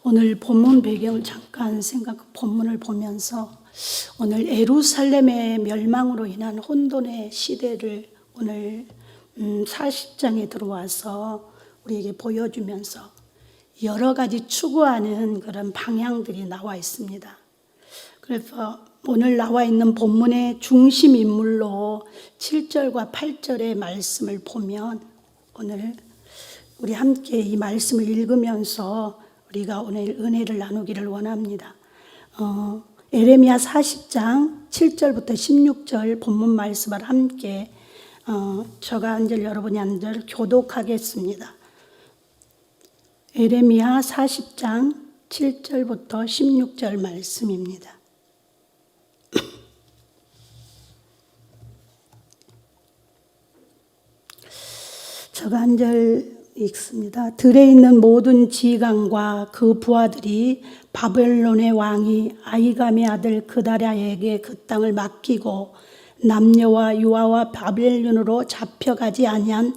오늘 본문 배경을 잠깐 본문을 보면서 오늘 예루살렘의 멸망으로 인한 혼돈의 시대를 오늘 40장에 들어와서 우리에게 보여주면서 여러 가지 추구하는 그런 방향들이 나와 있습니다. 그래서 오늘 나와 있는 본문의 중심 인물로 7절과 8절의 말씀을 보면 오늘 우리 함께 이 말씀을 읽으면서 우리가 오늘 은혜를 나누기를 원합니다. 예레미야 40장 7절부터 16절 본문 말씀을 함께 저가 한 절 여러분이 한 절 교독하겠습니다. 예레미야 40장 7절부터 16절 말씀입니다. 저가 한 절 읽습니다. 들에 있는 모든 지강과 그 부하들이 바벨론의 왕이 아히감의 아들 그다랴에게 그 땅을 맡기고 남녀와 유아와 바벨론으로 잡혀가지 아니한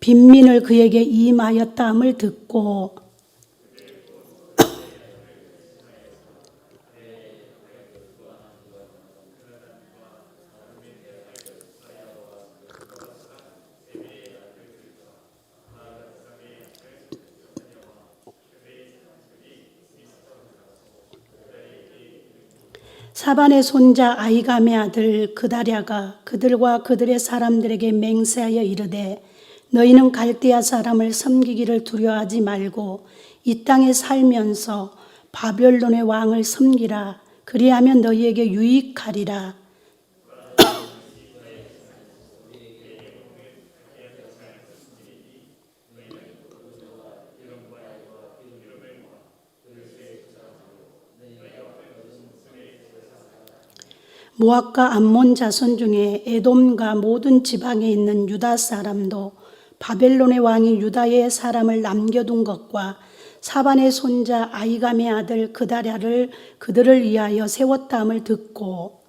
빈민을 그에게 임하였다함을 듣고 사반의 손자 아히감의 아들 그다랴가 그들과 그들의 사람들에게 맹세하여 이르되 너희는 갈대아 사람을 섬기기를 두려워하지 말고 이 땅에 살면서 바벨론의 왕을 섬기라. 그리하면 너희에게 유익하리라. 모압과 암몬 자손 중에 에돔과 모든 지방에 있는 유다 사람도 바벨론의 왕이 유다의 사람을 남겨둔 것과 사반의 손자 아히감의 아들 그다랴를 그들을 위하여 세웠다함을 듣고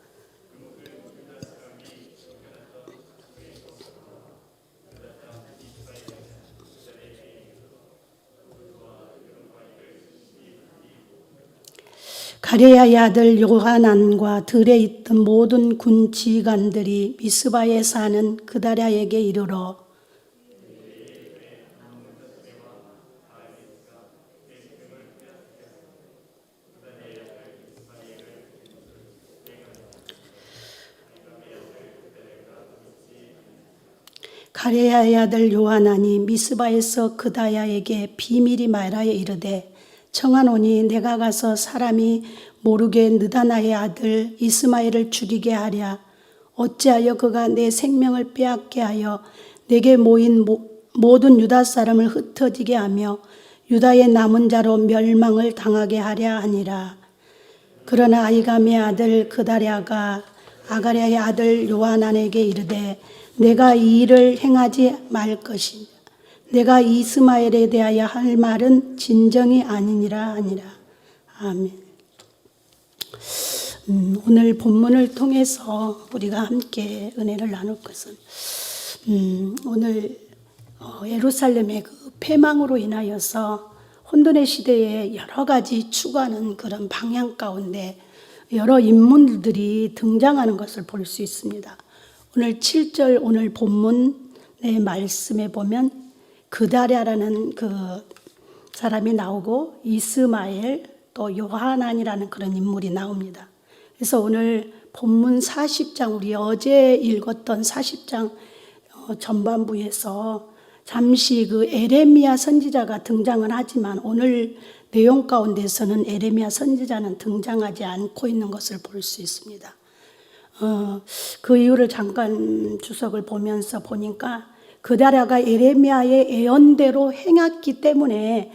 가레야의 아들 요하난과 들에 있던 모든 군 지휘관들이 미스바에 사는 그다랴에게 이르러 가레야의 아들 요하난이 미스바에서 그다랴에게 비밀이 말하여 이르되 청하노니 내가 가서 사람이 모르게 느다나의 아들 이스마엘을 죽이게 하랴. 어찌하여 그가 내 생명을 빼앗게 하여 내게 모인 모든 유다 사람을 흩어지게 하며 유다의 남은 자로 멸망을 당하게 하랴 하니라. 그러나 아히감의 아들 그다랴가 아가랴의 아들 요하난에게 이르되 내가 이 일을 행하지 말 것이니 내가 이스마엘에 대하여 할 말은 진정이 아니니라 하니라. 아멘. 오늘 본문을 통해서 우리가 함께 은혜를 나눌 것은 오늘 예루살렘의 그 패망으로 인하여서 혼돈의 시대에 여러 가지 추구하는 그런 방향 가운데 여러 인물들이 등장하는 것을 볼 수 있습니다. 오늘 7절 오늘 본문의 말씀에 보면 그다랴라는 그 사람이 나오고 이스마엘 또 요하난이라는 그런 인물이 나옵니다. 그래서 오늘 본문 40장 우리 어제 읽었던 40장 전반부에서 잠시 그 에레미야 선지자가 등장을 하지만 오늘 내용 가운데서는 에레미야 선지자는 등장하지 않고 있는 것을 볼 수 있습니다. 그 이유를 잠깐 주석을 보면서 보니까 그다랴가 예레미야의 예언대로 행했기 때문에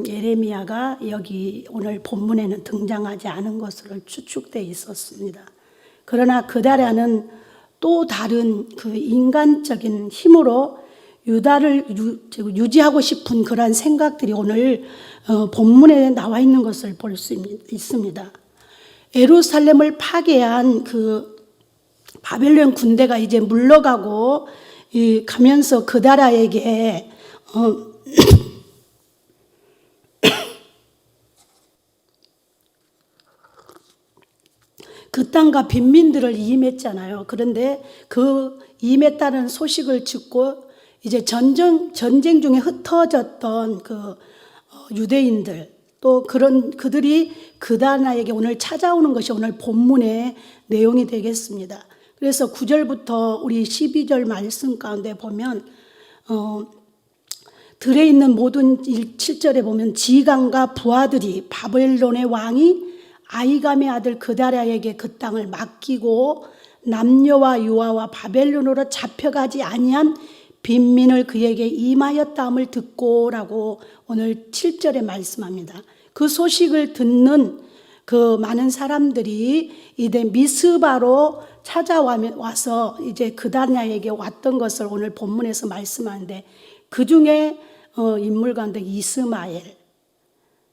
예레미야가 여기 오늘 본문에는 등장하지 않은 것으로 추측되어 있었습니다. 그러나 그다랴는 또 다른 그 인간적인 힘으로 유다를 유지하고 싶은 그러한 생각들이 오늘 본문에 나와 있는 것을 볼 수 있습니다. 예루살렘을 파괴한 그 바벨론 군대가 이제 물러가고 가면서 그다랴에게 그 땅과 빈민들을 이임했잖아요. 그런데 그 이임했다는 소식을 듣고 이제 전쟁 중에 흩어졌던 그 유대인들 또 그들이 그다나에게 오늘 찾아오는 것이 오늘 본문의 내용이 되겠습니다. 그래서 9절부터 우리 12절 말씀 가운데 보면 들에 있는 모든 7절에 보면 지강과 부하들이 바벨론의 왕이 아히감의 아들 그다랴에게 그 땅을 맡기고 남녀와 유아와 바벨론으로 잡혀가지 아니한 빈민을 그에게 임하였다함을 듣고라고 오늘 7절에 말씀합니다. 그 소식을 듣는 그 많은 사람들이 이제 미스바로 찾아와서 이제 그다냐에게 왔던 것을 오늘 본문에서 말씀하는데 그 중에 인물 가운데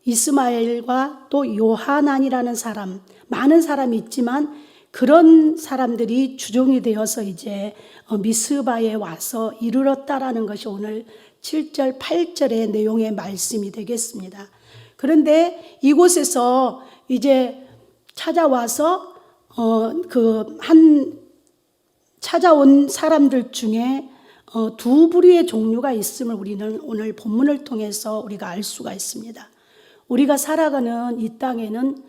이스마엘과 또 요하난이라는 사람, 많은 사람이 있지만 그런 사람들이 주종이 되어서 이제 미스바에 와서 이르렀다라는 것이 오늘 7절, 8절의 내용의 말씀이 되겠습니다. 그런데 이곳에서 이제 찾아와서 찾아온 사람들 중에 두 부류의 종류가 있음을 우리는 오늘 본문을 통해서 우리가 알 수가 있습니다. 우리가 살아가는 이 땅에는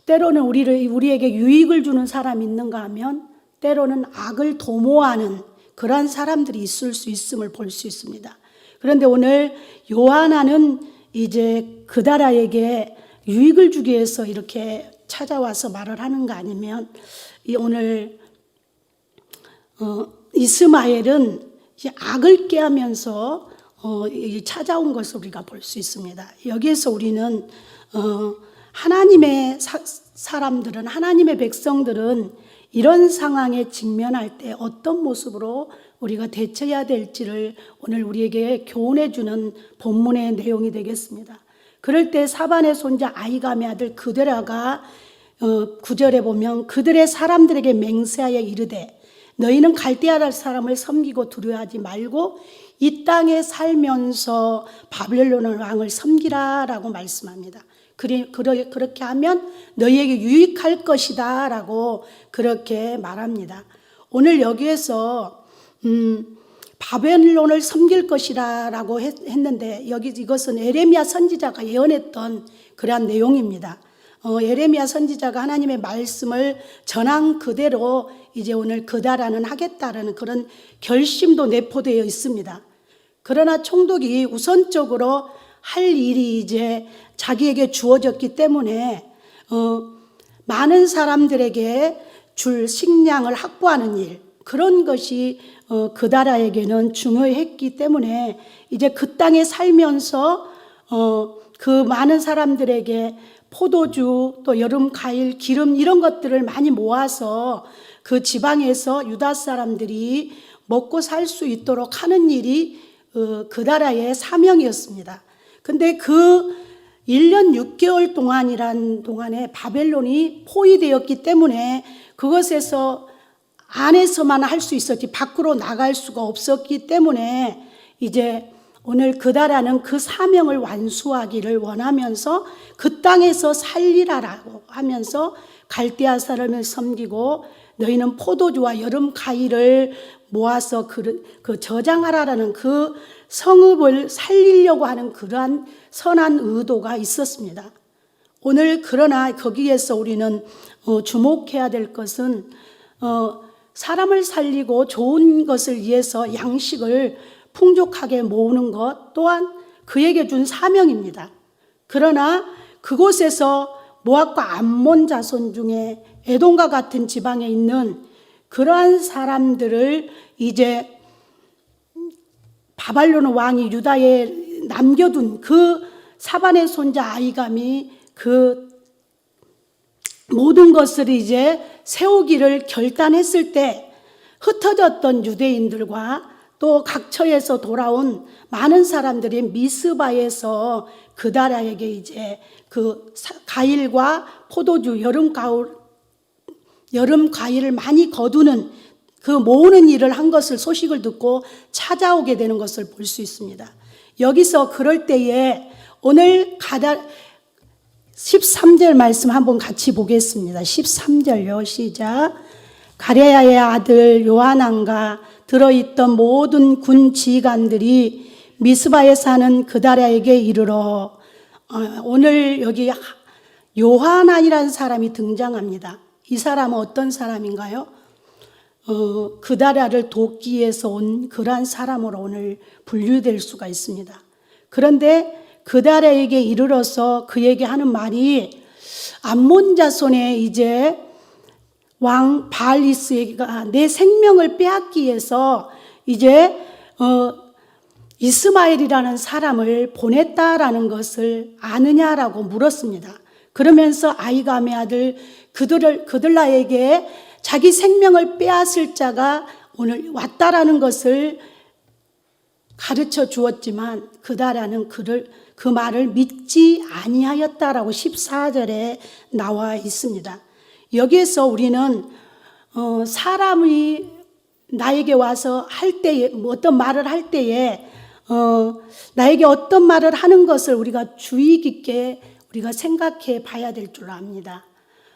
때로는 우리에게 유익을 주는 사람이 있는가 하면 때로는 악을 도모하는 그러한 사람들이 있을 수 있음을 볼 수 있습니다. 그런데 오늘 요하나는 이제 그다라에게 유익을 주기 위해서 이렇게 찾아와서 말을 하는 거 아니면 오늘 이스마엘은 악을 꾀하면서 찾아온 것을 우리가 볼 수 있습니다. 여기에서 우리는 하나님의 사람들은 하나님의 백성들은 이런 상황에 직면할 때 어떤 모습으로 우리가 대처해야 될지를 오늘 우리에게 교훈해 주는 본문의 내용이 되겠습니다. 그럴 때 사반의 손자 아히감의 아들 그다랴가 9절에 보면 그들의 사람들에게 맹세하여 이르되 너희는 갈대아 사람을 섬기고 두려워하지 말고 이 땅에 살면서 바벨론 왕을 섬기라라고 말씀합니다. 그렇게 하면 너희에게 유익할 것이다 라고 그렇게 말합니다. 오늘 여기에서 바벨론을 섬길 것이라 라고 했는데 이것은 에레미야 선지자가 예언했던 그러한 내용입니다. 에레미야 선지자가 하나님의 말씀을 전한 그대로 이제 오늘 그다라는 하겠다라는 그런 결심도 내포되어 있습니다. 그러나 총독이 우선적으로 할 일이 이제 자기에게 주어졌기 때문에 많은 사람들에게 줄 식량을 확보하는 일, 그런 것이 그다라에게는 중요했기 때문에 이제 그 땅에 살면서 그 많은 사람들에게 포도주, 또 여름 과일, 기름 이런 것들을 많이 모아서 그 지방에서 유다 사람들이 먹고 살 수 있도록 하는 일이 그다라의 사명이었습니다. 근데 그 1년 6개월 동안에 바벨론이 포위되었기 때문에 그것에서 안에서만 할 수 있었지 밖으로 나갈 수가 없었기 때문에 이제 오늘 그다라는 그 사명을 완수하기를 원하면서 그 땅에서 살리라라고 하면서 갈대아 사람을 섬기고 너희는 포도주와 여름 과일을 모아서 그 저장하라라는 그 성읍을 살리려고 하는 그러한 선한 의도가 있었습니다. 오늘 그러나 거기에서 우리는 주목해야 될 것은 사람을 살리고 좋은 것을 위해서 양식을 풍족하게 모으는 것 또한 그에게 준 사명입니다. 그러나 그곳에서 모압과 암몬 자손 중에 에돔과 같은 지방에 있는 그러한 사람들을 이제 바벨론 왕이 유다에 남겨둔 그 사반의 손자 아히감이 그 모든 것을 이제 세우기를 결단했을 때 흩어졌던 유대인들과 또 각처에서 돌아온 많은 사람들이 미스바에서 그다라에게 이제 그 과일과 포도주, 여름 과일을 많이 거두는 그 모으는 일을 한 것을 소식을 듣고 찾아오게 되는 것을 볼 수 있습니다. 여기서 그럴 때에 오늘 13절 말씀 한번 같이 보겠습니다. 13절요. 시작. 가레야의 아들 요하난과 들어있던 모든 군 지휘관들이 미스바에 사는 그다랴에게 이르러, 오늘 여기 요하난이라는 사람이 등장합니다. 이 사람은 어떤 사람인가요? 그다랴를 돕기 위해서 온 그러한 사람으로 오늘 분류될 수가 있습니다. 그런데 그다랴에게 이르러서 그에게 하는 말이, 암몬 자손의 이제 왕 바알리스가 내 생명을 빼앗기 위해서 이제 이스마엘이라는 사람을 보냈다라는 것을 아느냐라고 물었습니다. 그러면서 아이감의 아들 그들라에게 자기 생명을 빼앗을 자가 오늘 왔다라는 것을 가르쳐 주었지만 그다랴는 그 말을 믿지 아니하였다라고 14절에 나와 있습니다. 여기에서 우리는 사람이 나에게 와서 할 때에, 어떤 말을 할 때에 나에게 어떤 말을 하는 것을 우리가 주의 깊게 우리가 생각해 봐야 될 줄 압니다.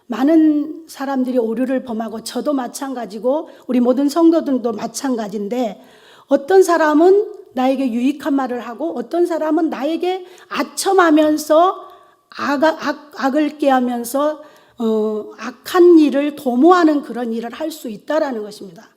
많은 사람들이 오류를 범하고 저도 마찬가지고 우리 모든 성도들도 마찬가지인데, 어떤 사람은 나에게 유익한 말을 하고 어떤 사람은 나에게 아첨하면서 악을 꾀하면서 악한 일을 도모하는 그런 일을 할 수 있다라는 것입니다.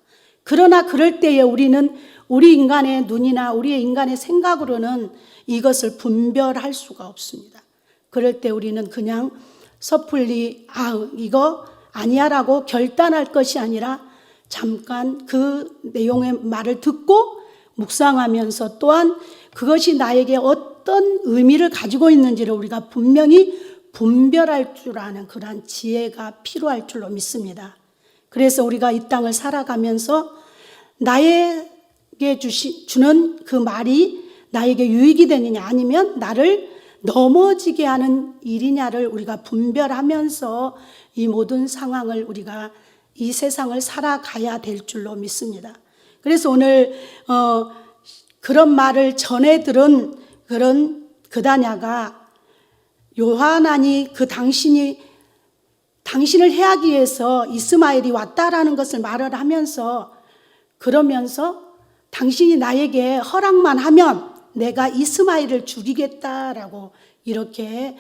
그러나 그럴 때에 우리는 우리 인간의 눈이나 우리의 인간의 생각으로는 이것을 분별할 수가 없습니다. 그럴 때 우리는 그냥 섣불리 이거 아니야라고 결단할 것이 아니라 잠깐 그 내용의 말을 듣고 묵상하면서, 또한 그것이 나에게 어떤 의미를 가지고 있는지를 우리가 분명히 분별할 줄 아는 그러한 지혜가 필요할 줄로 믿습니다. 그래서 우리가 이 땅을 살아가면서 나에게 주는 그 말이 나에게 유익이 되느냐 아니면 나를 넘어지게 하는 일이냐를 우리가 분별하면서 이 모든 상황을 우리가 이 세상을 살아가야 될 줄로 믿습니다. 그래서 오늘 그런 말을 전해 들은 그런 그다냐가 요하난이 당신을 해하기 위해서 이스마엘이 왔다라는 것을 말을 하면서, 그러면서 당신이 나에게 허락만 하면 내가 이스마엘을 죽이겠다라고 이렇게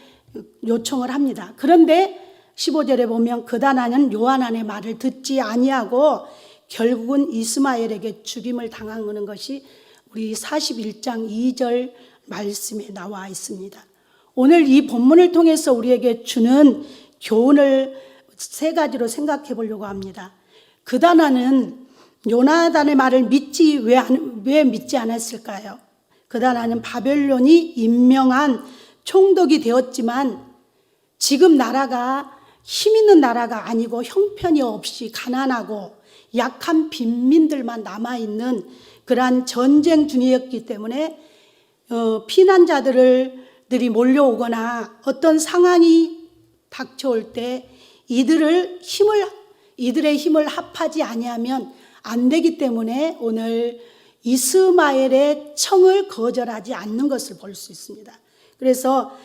요청을 합니다. 그런데 15절에 보면 그다냐는 요하난의 말을 듣지 아니하고 결국은 이스마엘에게 죽임을 당하는 것이 우리 41장 2절 말씀에 나와 있습니다. 오늘 이 본문을 통해서 우리에게 주는 교훈을 세 가지로 생각해 보려고 합니다. 그다냐는 요나단의 말을 왜 믿지 않았을까요? 그다냐는 바벨론이 임명한 총독이 되었지만 지금 나라가 힘 있는 나라가 아니고 형편이 없이 가난하고 약한 빈민들만 남아있는 그러한 전쟁 중이었기 때문에 피난자들이 몰려오거나 어떤 상황이 닥쳐올 때 이들의 힘을 합하지 아니하면 안 되기 때문에 오늘 이스마엘의 청을 거절하지 않는 것을 볼 수 있습니다. 그래서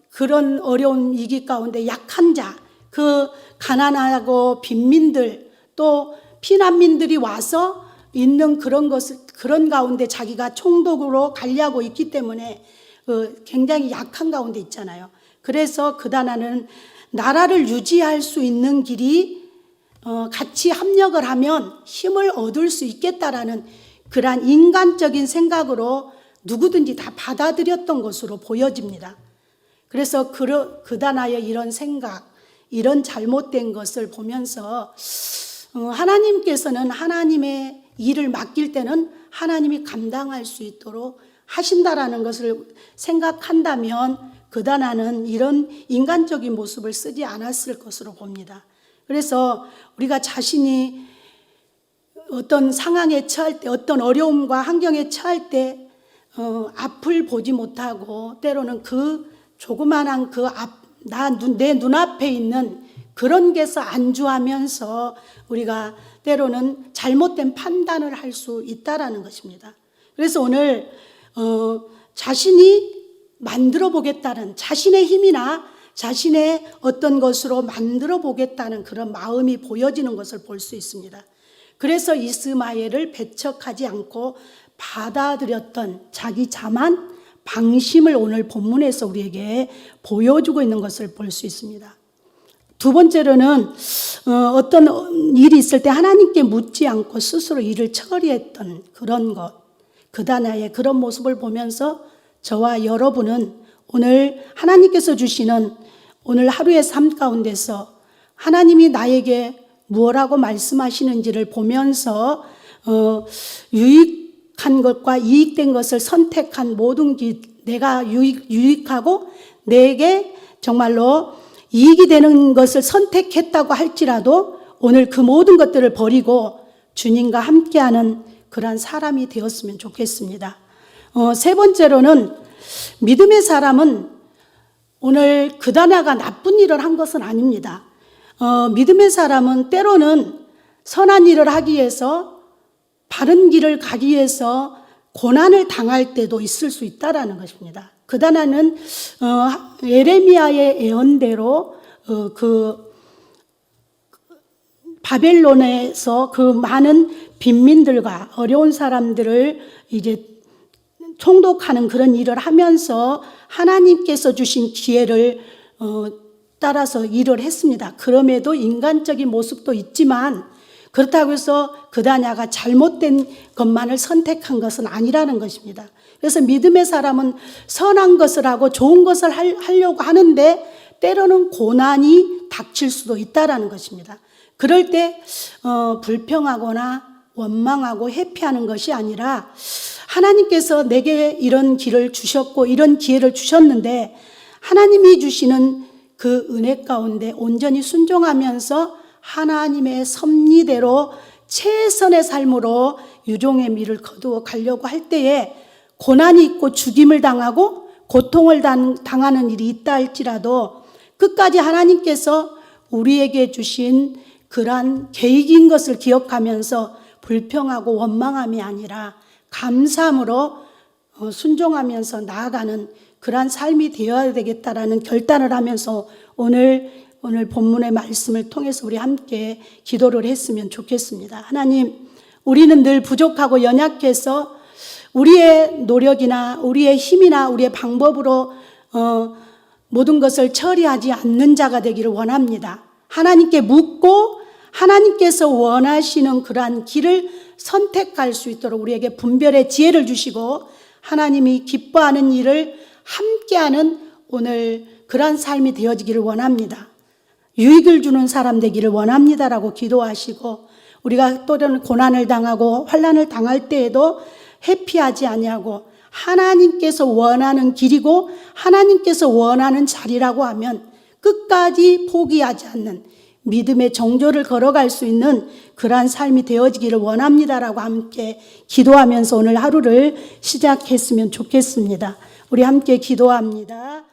그런 어려운 위기 가운데 약한 자, 그 가난하고 빈민들, 또 피난민들이 와서 있는 그런 가운데 자기가 총독으로 관리하고 있기 때문에 굉장히 약한 가운데 있잖아요. 그래서 그다냐는 나라를 유지할 수 있는 길이 같이 합력을 하면 힘을 얻을 수 있겠다라는 그러한 인간적인 생각으로 누구든지 다 받아들였던 것으로 보여집니다. 그래서 그다냐의 이런 생각, 이런 잘못된 것을 보면서 하나님께서는 하나님의 일을 맡길 때는 하나님이 감당할 수 있도록 하신다라는 것을 생각한다면 그다냐는 이런 인간적인 모습을 쓰지 않았을 것으로 봅니다. 그래서 우리가 자신이 어떤 상황에 처할 때, 어떤 어려움과 환경에 처할 때 앞을 보지 못하고 때로는 그 조그만한 내 눈앞에 있는 그런 게서 안주하면서 우리가 때로는 잘못된 판단을 할 수 있다라는 것입니다. 그래서 오늘 자신이 만들어 보겠다는 자신의 힘이나 자신의 어떤 것으로 만들어 보겠다는 그런 마음이 보여지는 것을 볼 수 있습니다. 그래서 이스마엘을 배척하지 않고 받아들였던 자기 자만, 방심을 오늘 본문에서 우리에게 보여주고 있는 것을 볼 수 있습니다. 두 번째로는 어떤 일이 있을 때 하나님께 묻지 않고 스스로 일을 처리했던 그런 것, 그다나의 그런 모습을 보면서 저와 여러분은 오늘 하나님께서 주시는 오늘 하루의 삶 가운데서 하나님이 나에게 무엇라고 말씀하시는지를 보면서 유익한 것과 이익된 것을 선택한 모든 내가 유익하고 내게 정말로 이익이 되는 것을 선택했다고 할지라도 오늘 그 모든 것들을 버리고 주님과 함께하는 그러한 사람이 되었으면 좋겠습니다. 세 번째로는 믿음의 사람은 오늘 그다나가 나쁜 일을 한 것은 아닙니다. 믿음의 사람은 때로는 선한 일을 하기 위해서 바른 길을 가기 위해서 고난을 당할 때도 있을 수 있다라는 것입니다. 그다나는 예레미야의 예언대로 그 바벨론에서 그 많은 빈민들과 어려운 사람들을 이제 총독하는 그런 일을 하면서 하나님께서 주신 기회를 따라서 일을 했습니다. 그럼에도 인간적인 모습도 있지만 그렇다고 해서 그다냐가 잘못된 것만을 선택한 것은 아니라는 것입니다. 그래서 믿음의 사람은 선한 것을 하고 좋은 것을 하려고 하는데 때로는 고난이 닥칠 수도 있다라는 것입니다. 그럴 때 불평하거나 원망하고 회피하는 것이 아니라 하나님께서 내게 이런 길을 주셨고 이런 기회를 주셨는데 하나님이 주시는 그 은혜 가운데 온전히 순종하면서 하나님의 섭리대로 최선의 삶으로 유종의 미를 거두어 가려고 할 때에 고난이 있고 죽임을 당하고 고통을 당하는 일이 있다 할지라도 끝까지 하나님께서 우리에게 주신 그러한 계획인 것을 기억하면서 불평하고 원망함이 아니라 감사함으로 순종하면서 나아가는 그러한 삶이 되어야 되겠다라는 결단을 하면서 오늘 본문의 말씀을 통해서 우리 함께 기도를 했으면 좋겠습니다. 하나님, 우리는 늘 부족하고 연약해서 우리의 노력이나 우리의 힘이나 우리의 방법으로 모든 것을 처리하지 않는 자가 되기를 원합니다. 하나님께 묻고 하나님께서 원하시는 그러한 길을 선택할 수 있도록 우리에게 분별의 지혜를 주시고 하나님이 기뻐하는 일을 함께하는 오늘 그러한 삶이 되어지기를 원합니다. 유익을 주는 사람 되기를 원합니다라고 기도하시고 우리가 또는 고난을 당하고 환난을 당할 때에도 회피하지 아니하고 하나님께서 원하는 길이고 하나님께서 원하는 자리라고 하면 끝까지 포기하지 않는 믿음의 정조를 걸어갈 수 있는 그러한 삶이 되어지기를 원합니다라고 함께 기도하면서 오늘 하루를 시작했으면 좋겠습니다. 우리 함께 기도합니다.